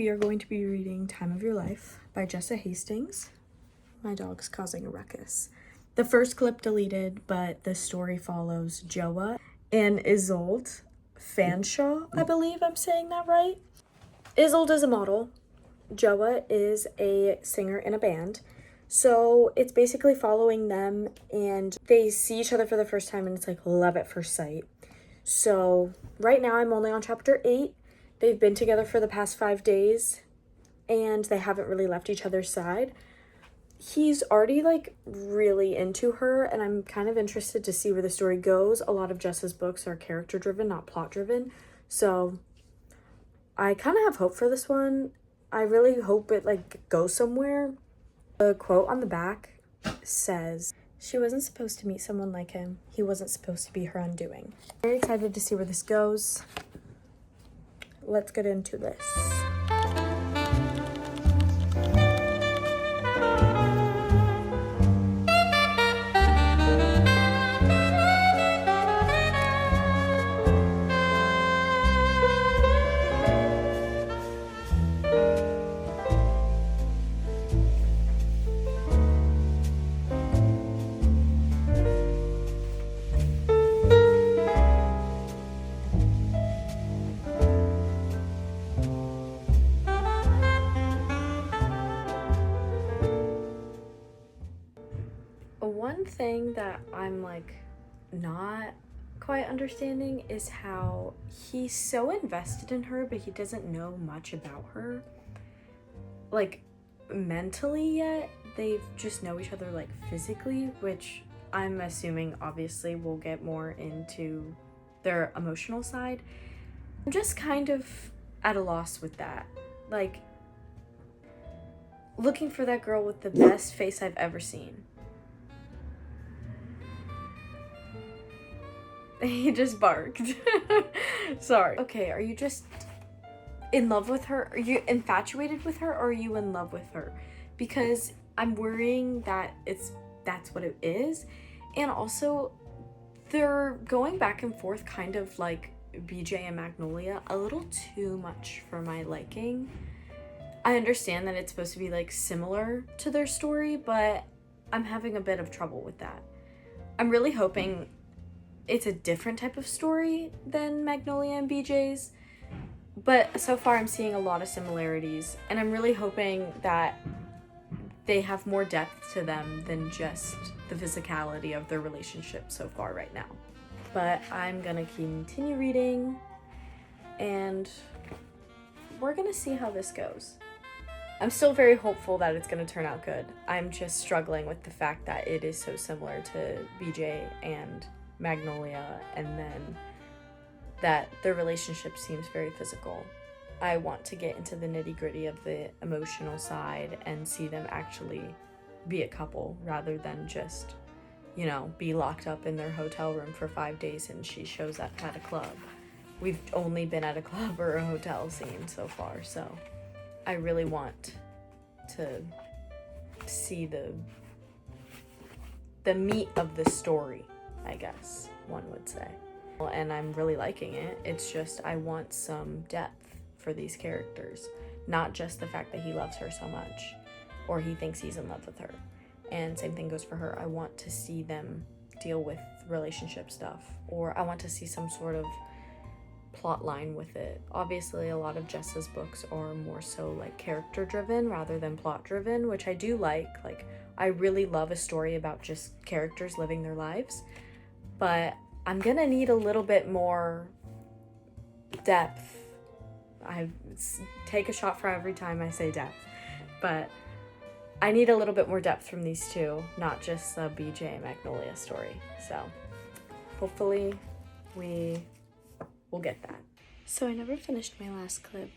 we are going to be reading Time of Your Life by Jessa Hastings. My dog's causing a ruckus. The first clip deleted, but the story follows Joa and Isolde Fanshawe, I believe I'm saying that right. Isolde is a model. Joa is a singer in a band. So it's basically following them, and they see each other for the first time, and it's like love at first sight. So right now I'm only on chapter 8. They've been together for the past 5 days, and they haven't really left each other's side. He's already like really into her, and I'm kind of interested to see where the story goes. A lot of Jessa's books are character driven, not plot driven. So I kind of have hope for this one. I really hope it like goes somewhere. The quote on the back says, "She wasn't supposed to meet someone like him. He wasn't supposed to be her undoing." Very excited to see where this goes. Let's get into this. One thing that I'm like not quite understanding is how he's so invested in her, but he doesn't know much about her like mentally yet. They just know each other like physically, which I'm assuming obviously we'll get more into their emotional side. I'm just kind of at a loss with that, like looking for that girl with the best face I've ever seen. He just barked. Sorry. Okay, are you just in love with her? Are you infatuated with her, or are you in love with her? Because I'm worrying that that's what it is. And also, they're going back and forth kind of like BJ and Magnolia a little too much for my liking. I understand that it's supposed to be like similar to their story, but I'm having a bit of trouble with that. I'm really hoping it's a different type of story than Magnolia and BJ's, but so far I'm seeing a lot of similarities, and I'm really hoping that they have more depth to them than just the physicality of their relationship so far right now. But I'm gonna continue reading, and we're gonna see how this goes. I'm still very hopeful that it's gonna turn out good. I'm just struggling with the fact that it is so similar to BJ and Magnolia, and then that their relationship seems very physical. I want to get into the nitty-gritty of the emotional side and see them actually be a couple rather than just, you know, be locked up in their hotel room for 5 days and she shows up at a club. We've only been at a club or a hotel scene so far, so I really want to see the meat of the story, I guess one would say. And I'm really liking it. It's just I want some depth for these characters, not just the fact that he loves her so much or he thinks he's in love with her. And same thing goes for her. I want to see them deal with relationship stuff, or I want to see some sort of plot line with it. Obviously, a lot of Jessa's books are more so like character driven rather than plot driven, which I do like. Like, I really love a story about just characters living their lives, but I'm gonna need a little bit more depth. I take a shot for every time I say depth, but I need a little bit more depth from these two, not just the BJ and Magnolia story. So hopefully we will get that. So I never finished my last clip,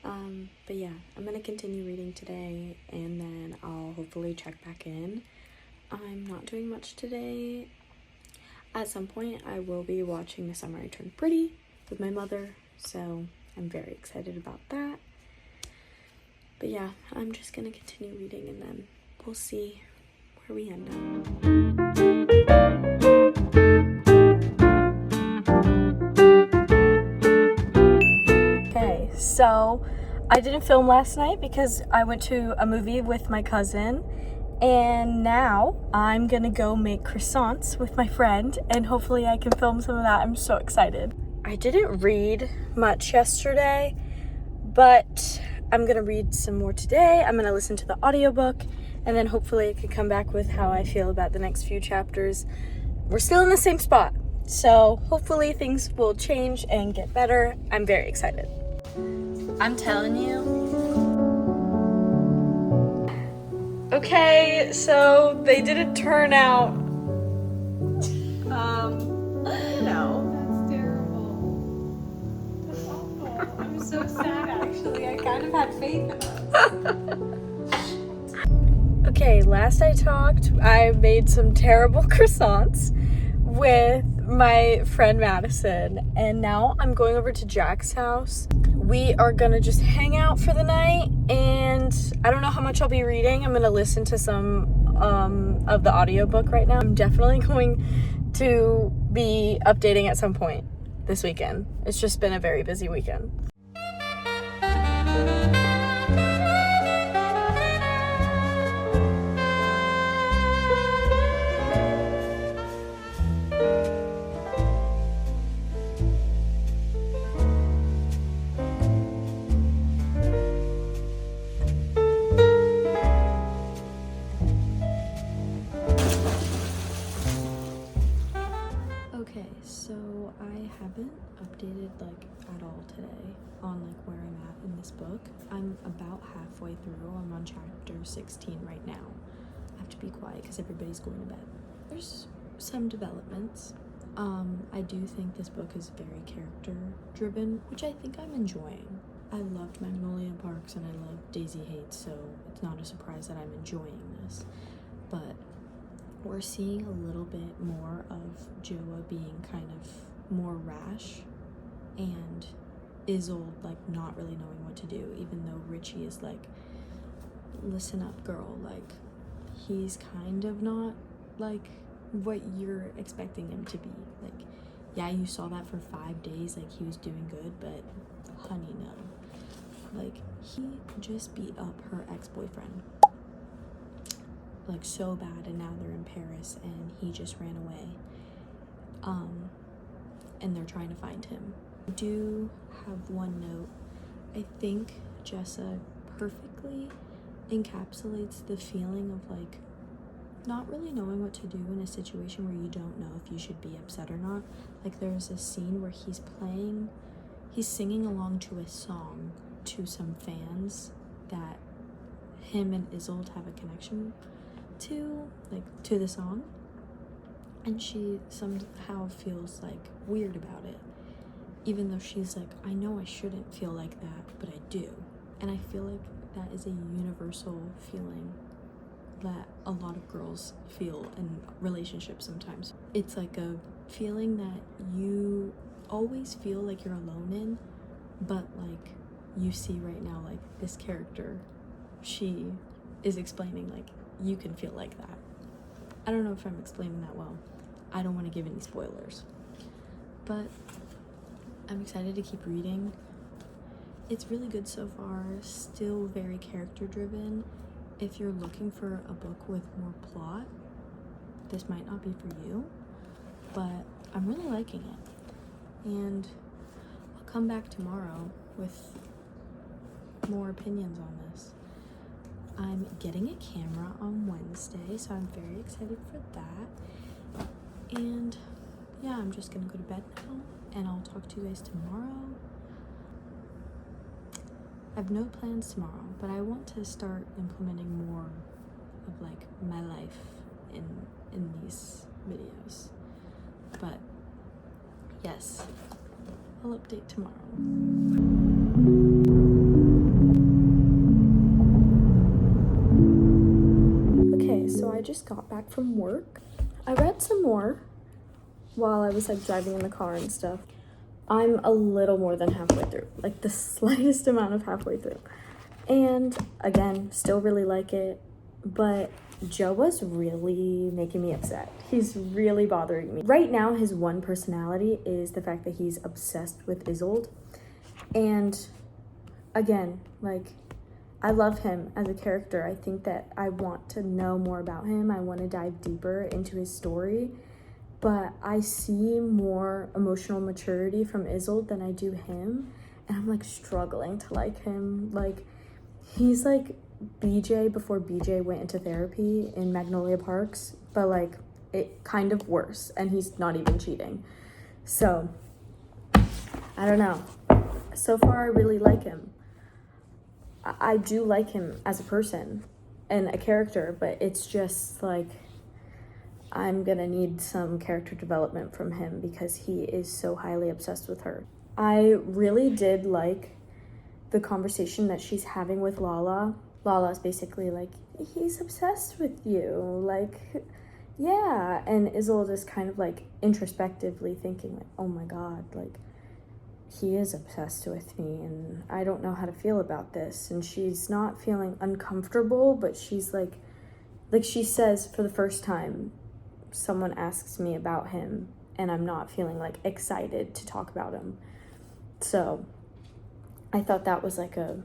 but yeah, I'm gonna continue reading today, and then I'll hopefully check back in. I'm not doing much today. At some point I will be watching The Summer I Turned Pretty with my mother, so I'm very excited about that. But yeah, I'm just gonna continue reading, and then we'll see where we end up. Okay, so I didn't film last night because I went to a movie with my cousin, and now I'm gonna go make croissants with my friend, and hopefully I can film some of that. I'm so excited. I didn't read much yesterday, but I'm gonna read some more today. I'm gonna listen to the audiobook, and then hopefully I can come back with how I feel about the next few chapters. We're still in the same spot, so hopefully things will change and get better. I'm very excited. I'm telling you. Okay, so they didn't turn out, no. That's terrible. That's awful. I'm so sad, actually. I kind of had faith in us. Okay, last I talked, I made some terrible croissants with my friend Madison, and now I'm going over to Jack's house. We are gonna just hang out for the night, and I don't know how much I'll be reading. I'm gonna listen to some of the audiobook right now. I'm definitely going to be updating at some point this weekend. It's just been a very busy weekend. Okay, so I haven't updated like at all today on like where I'm at in this book. I'm about halfway through. I'm on chapter 16 right now. I have to be quiet because everybody's going to bed. There's some developments. I do think this book is very character driven, which I think I'm enjoying. I loved Magnolia Parks and I love Daisy Hates, so it's not a surprise that I'm enjoying this. But we're seeing a little bit more of Joa being kind of more rash, and Isolde like not really knowing what to do, even though Richie is like, listen up girl, like he's kind of not like what you're expecting him to be. Like, yeah, you saw that for 5 days, like he was doing good, but honey, no. Like, he just beat up her ex-boyfriend like so bad, and now they're in Paris and he just ran away, and they're trying to find him. I do have one note. I think Jessa perfectly encapsulates the feeling of like not really knowing what to do in a situation where you don't know if you should be upset or not. Like, there's a scene where he's singing along to a song to some fans that him and Isolde have a connection to the song, and she somehow feels like weird about it, even though she's like, I know I shouldn't feel like that, but I do. And I feel like that is a universal feeling that a lot of girls feel in relationships sometimes. It's like a feeling that you always feel like you're alone in, but like you see right now, like this character, she is explaining like you can feel like that. I don't know if I'm explaining that well. I don't want to give any spoilers, but I'm excited to keep reading. It's really good so far, still very character driven. If you're looking for a book with more plot, this might not be for you, but I'm really liking it. And I'll come back tomorrow with more opinions on this. I'm getting a camera on Wednesday, so I'm very excited for that. And yeah, I'm just gonna go to bed now, and I'll talk to you guys tomorrow. I have no plans tomorrow, but I want to start implementing more of like my life in these videos. But yes, I'll update tomorrow. Okay, so I just got back from work. I read some more while I was like driving in the car and stuff. I'm a little more than halfway through, like the slightest amount of halfway through. And again, still really like it, but Joa's really making me upset. He's really bothering me. Right now, his one personality is the fact that he's obsessed with Isolde. And again, like, I love him as a character. I think that I want to know more about him. I want to dive deeper into his story. But I see more emotional maturity from Isolde than I do him. And I'm, like, struggling to like him. Like, he's, like, BJ before BJ went into therapy in Magnolia Parks. But, like, it kind of worse. And he's not even cheating. So, I don't know. So far, I really like him. I do like him as a person and a character, but it's just like I'm gonna need some character development from him because he is so highly obsessed with her. I really did like the conversation that she's having with Lala. Lala's basically like, he's obsessed with you, like, yeah. And Isolde is kind of like introspectively thinking like, oh my god, like, he is obsessed with me and I don't know how to feel about this. And she's not feeling uncomfortable, but she's like she says, for the first time, someone asks me about him and I'm not feeling like excited to talk about him. So I thought that was like a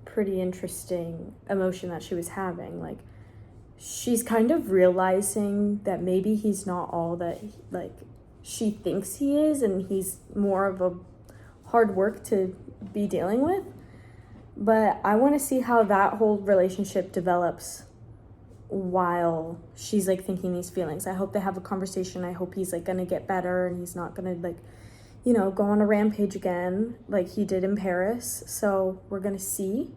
pretty interesting emotion that she was having. Like, she's kind of realizing that maybe he's not all that like she thinks he is, and he's more of a hard work to be dealing with. But I want to see how that whole relationship develops while she's like thinking these feelings. I hope they have a conversation. I hope he's like gonna get better and he's not gonna like, you know, go on a rampage again like he did in Paris. So we're gonna see.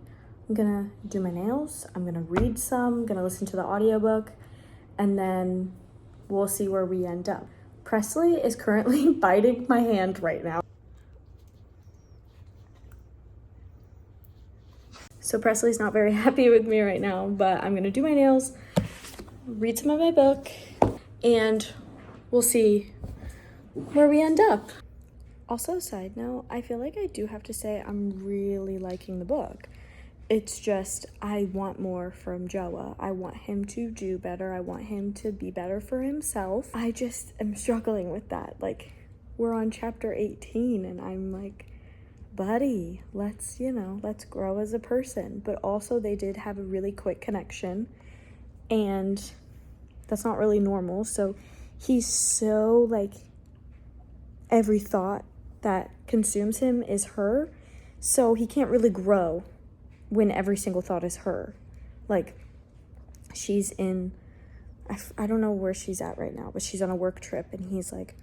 I'm gonna do my nails, I'm gonna read some, I'm gonna listen to the audiobook, and then we'll see where we end up. Presley is currently biting my hand right now. So Presley's not very happy with me right now, but I'm gonna do my nails, read some of my book, and we'll see where we end up. Also, side note, I feel like I do have to say I'm really liking the book. It's just, I want more from Joa. I want him to do better. I want him to be better for himself. I just am struggling with that. Like, we're on chapter 18 and I'm like, buddy, let's grow as a person. But also they did have a really quick connection and that's not really normal. So he's so like, every thought that consumes him is her. So he can't really grow when every single thought is her. Like, she's in, I don't know where she's at right now, but she's on a work trip and he's like,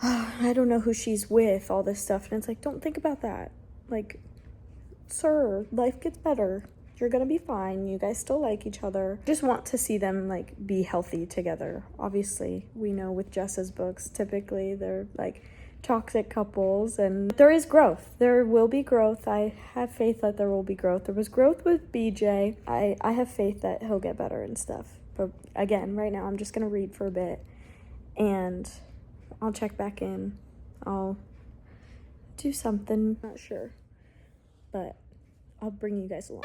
oh, I don't know who she's with, all this stuff. And it's like, don't think about that. Like, sir, life gets better. You're gonna be fine. You guys still like each other. Just want to see them like be healthy together. Obviously, we know with Jessa's books, typically they're like toxic couples, and there is growth. There will be growth. I have faith that there will be growth. There was growth with BJ. I have faith that he'll get better and stuff. But again, right now I'm just gonna read for a bit and I'll check back in. I'll do something, not sure, but I'll bring you guys along.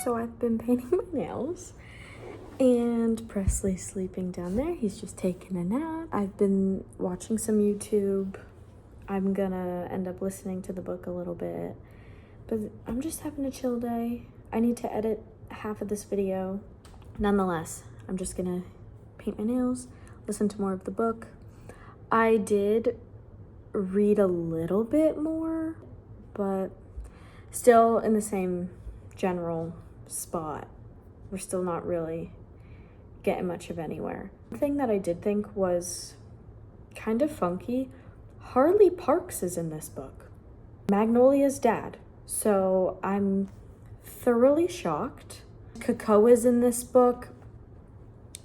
So I've been painting my nails and Presley's sleeping down there. He's just taking a nap. I've been watching some YouTube. I'm gonna end up listening to the book a little bit, but I'm just having a chill day. I need to edit half of this video. Nonetheless, I'm just gonna paint my nails, listen to more of the book. I did read a little bit more, but still in the same general spot. We're still not really getting much of anywhere. One thing that I did think was kind of funky, Harley Parks is in this book. Magnolia's dad. So I'm thoroughly shocked. Coco is in this book.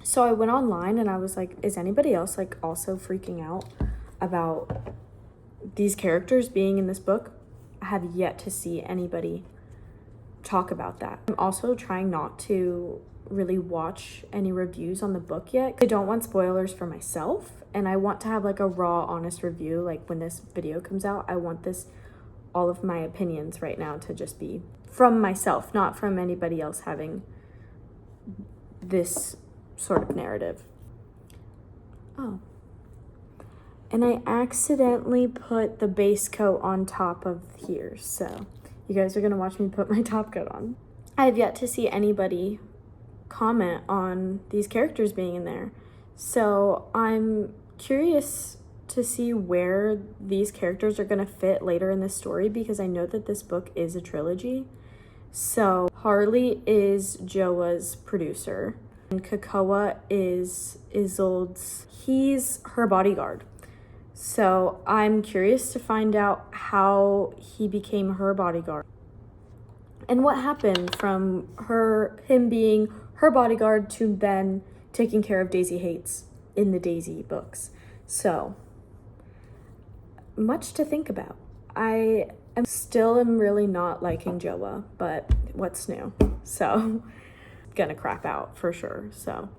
So I went online and I was like, is anybody else like also freaking out about these characters being in this book? I have yet to see anybody talk about that. I'm also trying not to really watch any reviews on the book yet. I don't want spoilers for myself, and I want to have like a raw, honest review. Like when this video comes out, I want all of my opinions right now to just be from myself, not from anybody else having this sort of narrative. Oh. And I accidentally put the base coat on top of here, so you guys are gonna watch me put my top coat on. I have yet to see anybody comment on these characters being in there. So I'm curious to see where these characters are gonna fit later in the story, because I know that this book is a trilogy. So Harley is Joa's producer, and Kakoa is Isolde's, he's her bodyguard. So I'm curious to find out how he became her bodyguard and what happened from him being her bodyguard to then taking care of Daisy Hates in the Daisy books. So much to think about. I am really not liking Joa, but what's new? So gonna crap out for sure. So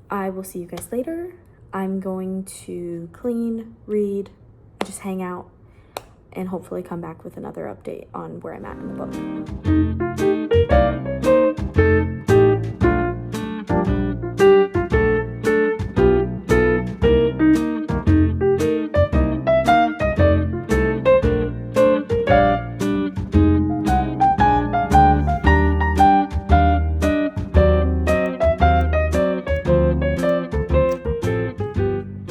I will see you guys later. I'm going to clean, read, just hang out, and hopefully come back with another update on where I'm at in the book.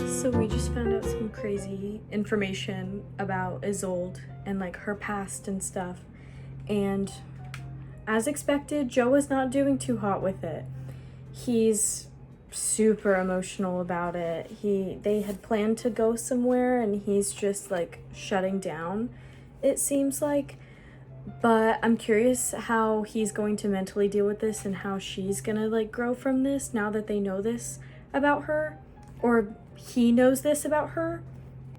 So we just found out some crazy information about Isolde and like her past and stuff. And as expected, Joe was not doing too hot with it. He's super emotional about it. They had planned to go somewhere and he's just like shutting down, it seems like. But I'm curious how he's going to mentally deal with this and how she's gonna like grow from this now that they know this about her, or he knows this about her.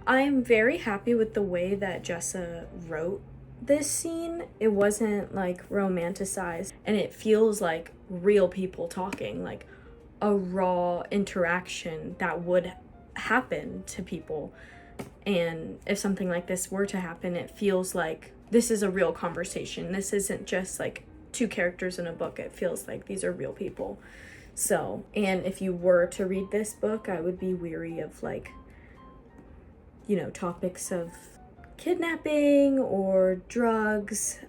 I am very happy with the way that Jessa wrote this scene. It wasn't like romanticized, and it feels like real people talking, like a raw interaction that would happen to people. And if something like this were to happen, it feels like this is a real conversation. This isn't just like two characters in a book. It feels like these are real people. So, and if you were to read this book, I would be weary of like, you know, topics of kidnapping or drugs,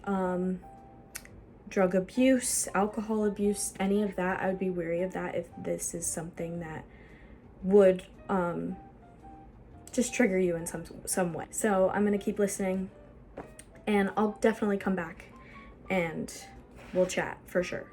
drug abuse, alcohol abuse, any of that. I would be wary of that if this is something that would just trigger you in some way. So I'm gonna keep listening, and I'll definitely come back and we'll chat for sure.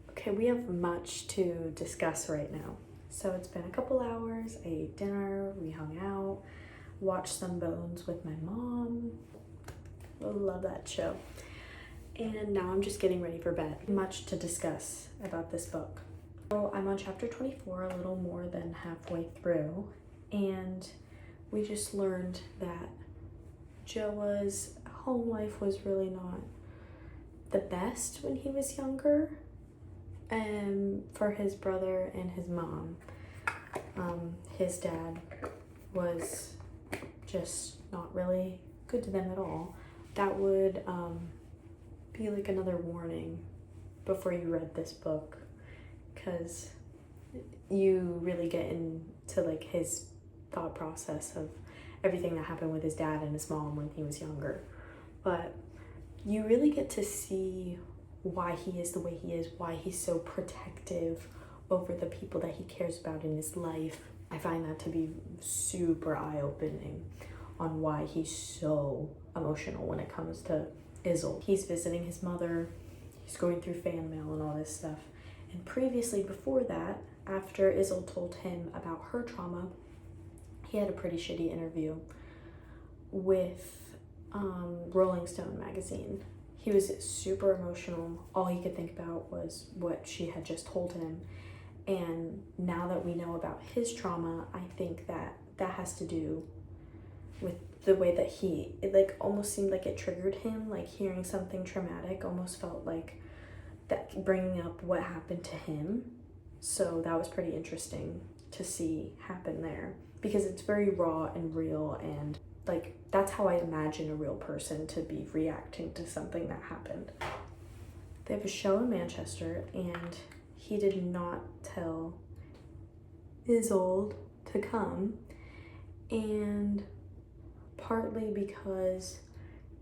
Okay, we have much to discuss right now. So it's been a couple hours. I ate dinner, we hung out, watched some Bones with my mom. I love that show. And now I'm just getting ready for bed. Much to discuss about this book. So I'm on chapter 24, a little more than halfway through, and we just learned that Joa's home life was really not the best when he was younger, for his brother and his mom. His dad was just not really good to them at all. That would be like another warning before you read this book, because you really get into like his thought process of everything that happened with his dad and his mom when he was younger. But you really get to see why he is the way he is, why he's so protective over the people that he cares about in his life. I find that to be super eye-opening on why he's so emotional when it comes to Isolde. He's visiting his mother, he's going through fan mail and all this stuff. And previously, before that, after Isolde told him about her trauma, he had a pretty shitty interview with Rolling Stone magazine. He was super emotional. All he could think about was what she had just told him. And now that we know about his trauma, I think that that has to do with the way that it like almost seemed like it triggered him, like hearing something traumatic almost felt like that bringing up what happened to him. So that was pretty interesting to see happen there, because it's very raw and real, and like, that's how I imagine a real person to be reacting to something that happened. They have a show in Manchester, and he did not tell Isolde to come, and partly because,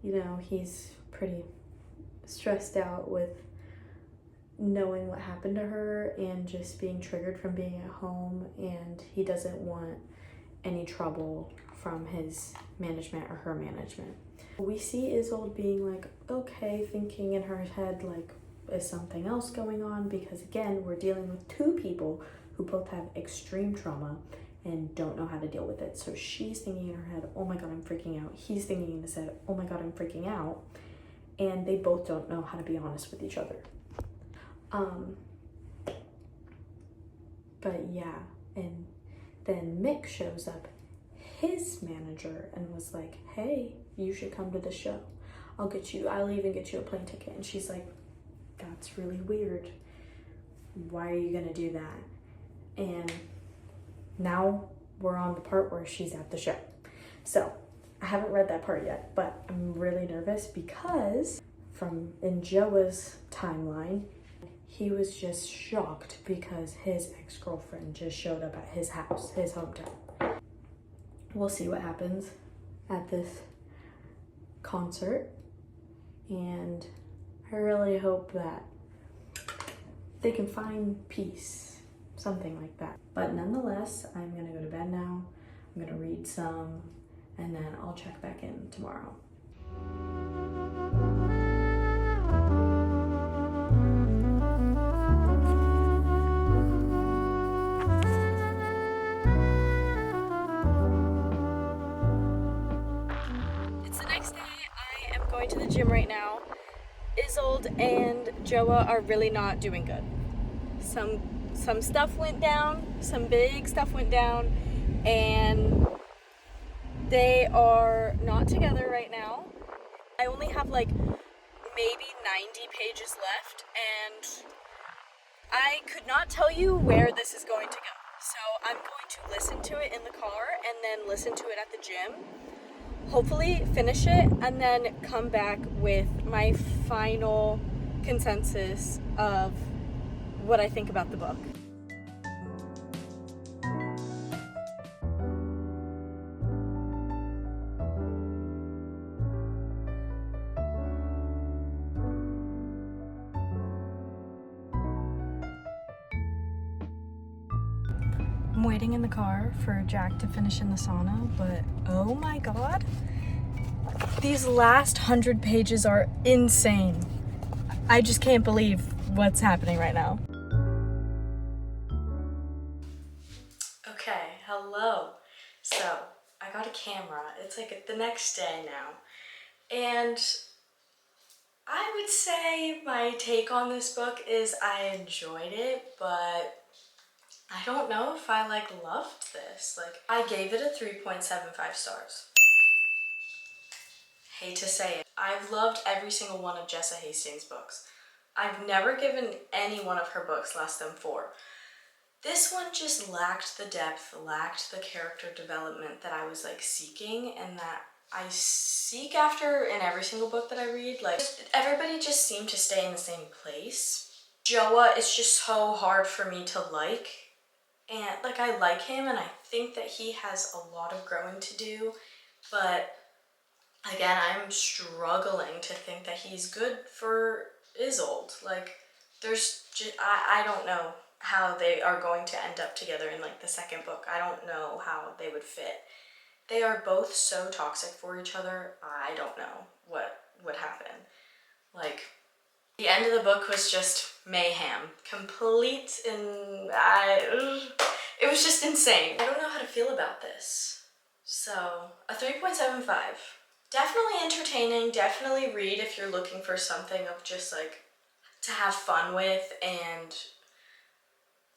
you know, he's pretty stressed out with knowing what happened to her and just being triggered from being at home, and he doesn't want any trouble from his management or her management. We see Isolde being like, okay, thinking in her head, like, is something else going on? Because again, we're dealing with two people who both have extreme trauma and don't know how to deal with it. So she's thinking in her head, oh my God, I'm freaking out. He's thinking in his head, oh my God, I'm freaking out. And they both don't know how to be honest with each other. But yeah, and then Mick shows up, his manager, and was like, hey, you should come to the show. I'll even get you a plane ticket. And she's like, that's really weird. Why are you gonna do that? And now we're on the part where she's at the show. So I haven't read that part yet, but I'm really nervous because in Joa's timeline, he was just shocked because his ex-girlfriend just showed up at his house, his hometown. We'll see what happens at this concert, and I really hope that they can find peace, something like that. But nonetheless, I'm gonna go to bed now. I'm gonna read some, and then I'll check back in tomorrow. It's the next day. I am going to the gym right now. Isolde and Joa are really not doing good. Some stuff went down, some big stuff went down, and they are not together right now. I only have like maybe 90 pages left, and I could not tell you where this is going to go. So I'm going to listen to it in the car and then listen to it at the gym. Hopefully finish it and then come back with my final consensus of what I think about the book. I'm waiting in the car for Jack to finish in the sauna, but oh my God, these last 100 pages are insane. I just can't believe what's happening right now. Okay, hello. So, I got a camera. It's like the next day now. And I would say my take on this book is I enjoyed it, but I don't know if I loved this. I gave it a 3.75 stars. Hate to say it. I've loved every single one of Jessa Hastings' books. I've never given any one of her books less than 4. This one just lacked the depth, lacked the character development that I was seeking, and that I seek after in every single book that I read. Everybody just seemed to stay in the same place. Joa is just so hard for me to like. And I like him, and I think that he has a lot of growing to do, but again, I'm struggling to think that he's good for Isolde. I don't know how they are going to end up together in the second book. I don't know how they would fit. They are both so toxic for each other. I don't know what would happen. The end of the book was just mayhem. Complete, and it was just insane. I don't know how to feel about this. So, a 3.75. Definitely entertaining, definitely read if you're looking for something of just to have fun with, and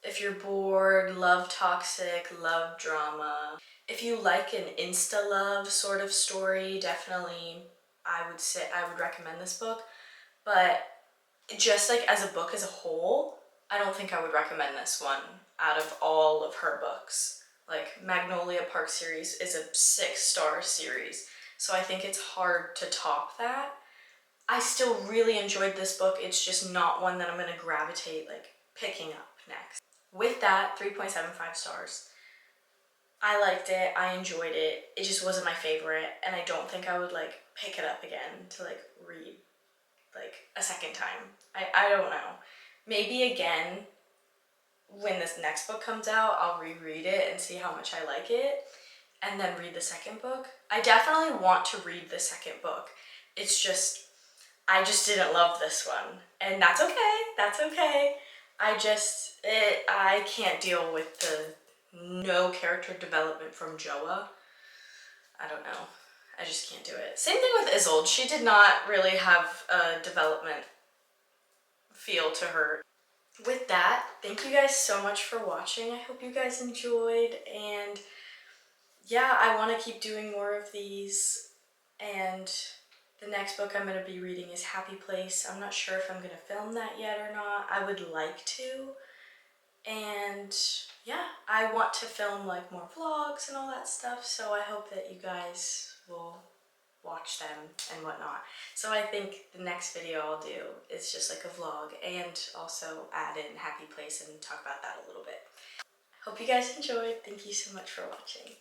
if you're bored, love toxic, love drama. If you like an insta-love sort of story, definitely I would recommend this book. But just as a book as a whole, I don't think I would recommend this one out of all of her books. Like Magnolia Park series is a 6-star series, so I think it's hard to top that. I still really enjoyed this book. It's just not one that I'm gonna gravitate like picking up next. With that, 3.75 stars. I liked it, I enjoyed it. It just wasn't my favorite, and I don't think I would like pick it up again to like read like a second time. I don't know. Maybe again when this next book comes out, I'll reread it and see how much I like it and then read the second book. I definitely want to read the second book. It's just, I just didn't love this one. And that's okay, that's okay. I can't deal with the no character development from Joa. I don't know. I just can't do it. Same thing with Isolde. She did not really have a development feel to her. With that, thank you guys so much for watching. I hope you guys enjoyed, and yeah, I want to keep doing more of these. And the next book I'm going to be reading is Happy Place. I'm not sure if I'm going to film that yet or not. I would like to. And yeah, I want to film like more vlogs and all that stuff, so I hope that you guys will watch them and whatnot. So I think the next video I'll do is just like a vlog and also add in Happy Place and talk about that a little bit. Hope you guys enjoyed. Thank you so much for watching.